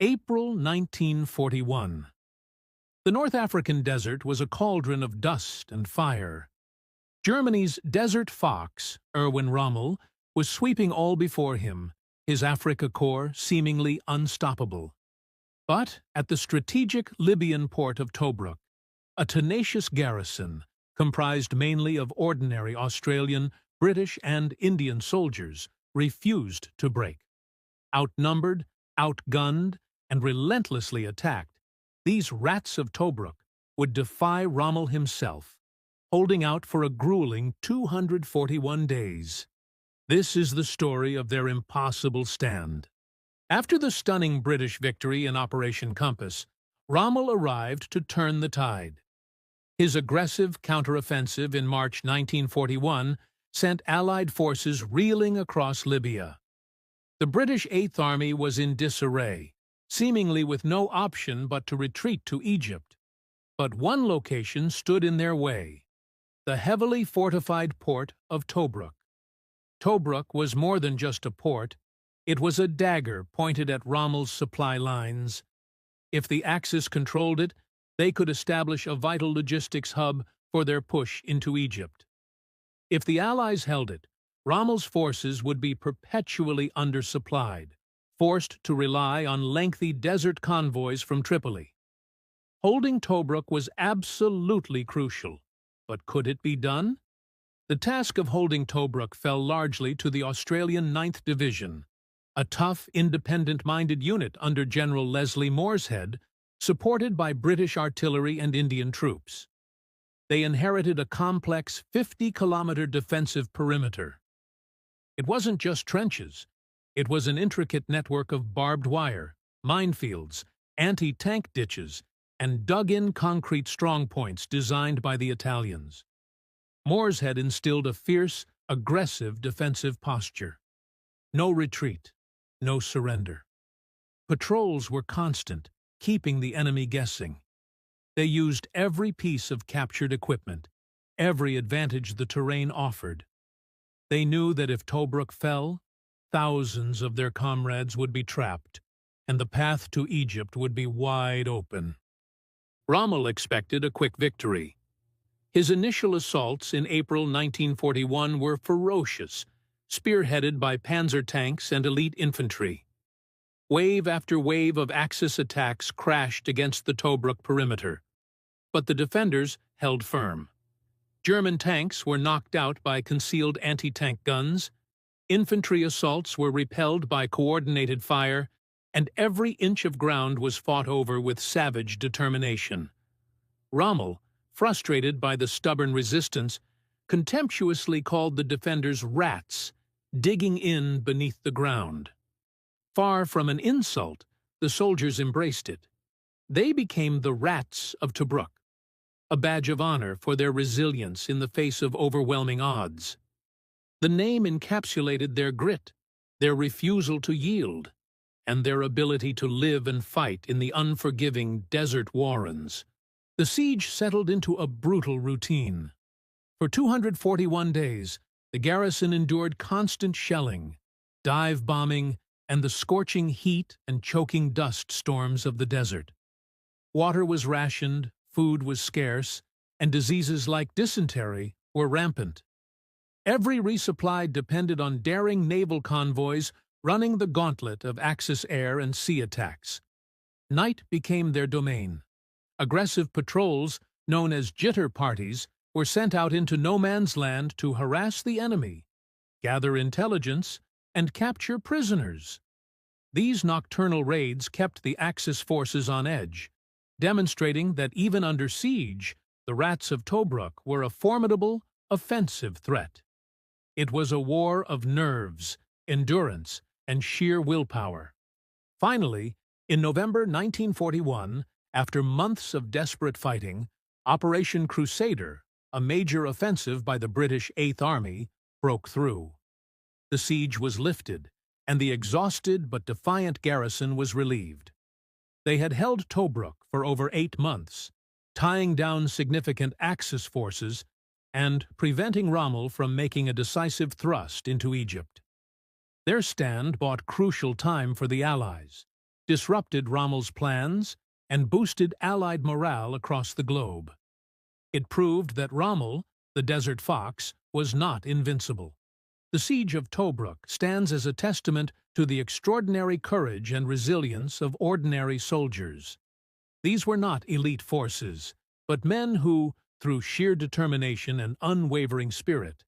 April 1941. The North African desert was a cauldron of dust and fire. Germany's desert fox, Erwin Rommel, was sweeping all before him, his Afrika Korps seemingly unstoppable. But at the strategic Libyan port of Tobruk, a tenacious garrison, comprised mainly of ordinary Australian, British, and Indian soldiers, refused to break. Outnumbered, outgunned, and relentlessly attacked, these rats of Tobruk would defy Rommel himself, holding out for a grueling 241 days. This is the story of their impossible stand. After the stunning British victory in Operation Compass, Rommel arrived to turn the tide. His aggressive counteroffensive in March 1941 sent Allied forces reeling across Libya. The British Eighth Army was in disarray, seemingly with no option but to retreat to Egypt. But one location stood in their way: the heavily fortified port of Tobruk. Tobruk was more than just a port. It was a dagger pointed at Rommel's supply lines. If the Axis controlled it, they could establish a vital logistics hub for their push into Egypt. If the Allies held it, Rommel's forces would be perpetually undersupplied, forced to rely on lengthy desert convoys from Tripoli. Holding Tobruk was absolutely crucial, but could it be done? The task of holding Tobruk fell largely to the Australian 9th Division, a tough, independent-minded unit under General Leslie Morshead, supported by British artillery and Indian troops. They inherited a complex 50-kilometer defensive perimeter. It wasn't just trenches. It was an intricate network of barbed wire, minefields, anti-tank ditches, and dug-in concrete strongpoints designed by the Italians. Morshead instilled a fierce, aggressive defensive posture. No retreat, no surrender. Patrols were constant, keeping the enemy guessing. They used every piece of captured equipment, every advantage the terrain offered. They knew that if Tobruk fell, thousands of their comrades would be trapped, and the path to Egypt would be wide open. Rommel expected a quick victory. His initial assaults in April 1941 were ferocious, spearheaded by panzer tanks and elite infantry. Wave after wave of Axis attacks crashed against the Tobruk perimeter, but the defenders held firm. German tanks were knocked out by concealed anti-tank guns, infantry assaults were repelled by coordinated fire, and every inch of ground was fought over with savage determination. Rommel, frustrated by the stubborn resistance, contemptuously called the defenders rats, digging in beneath the ground. Far from an insult, the soldiers embraced it. They became the rats of Tobruk, a badge of honor for their resilience in the face of overwhelming odds. The name encapsulated their grit, their refusal to yield, and their ability to live and fight in the unforgiving desert warrens. The siege settled into a brutal routine. For 241 days, the garrison endured constant shelling, dive bombing, and the scorching heat and choking dust storms of the desert. Water was rationed, food was scarce, and diseases like dysentery were rampant. Every resupply depended on daring naval convoys running the gauntlet of Axis air and sea attacks. Night became their domain. Aggressive patrols, known as jitter parties, were sent out into no man's land to harass the enemy, gather intelligence, and capture prisoners. These nocturnal raids kept the Axis forces on edge, demonstrating that even under siege, the rats of Tobruk were a formidable, offensive threat. It was a war of nerves, endurance, and sheer willpower. Finally, in November 1941, after months of desperate fighting, Operation Crusader, a major offensive by the British Eighth Army, broke through. The siege was lifted, and the exhausted but defiant garrison was relieved. They had held Tobruk for over 8 months, tying down significant Axis forces and preventing Rommel from making a decisive thrust into Egypt. Their stand bought crucial time for the Allies. disrupted Rommel's plans, and boosted Allied morale across the globe. It proved that Rommel, the Desert Fox, was not invincible. The Siege of Tobruk stands as a testament to the extraordinary courage and resilience of ordinary soldiers. These were not elite forces, but men who, through sheer determination and unwavering spirit,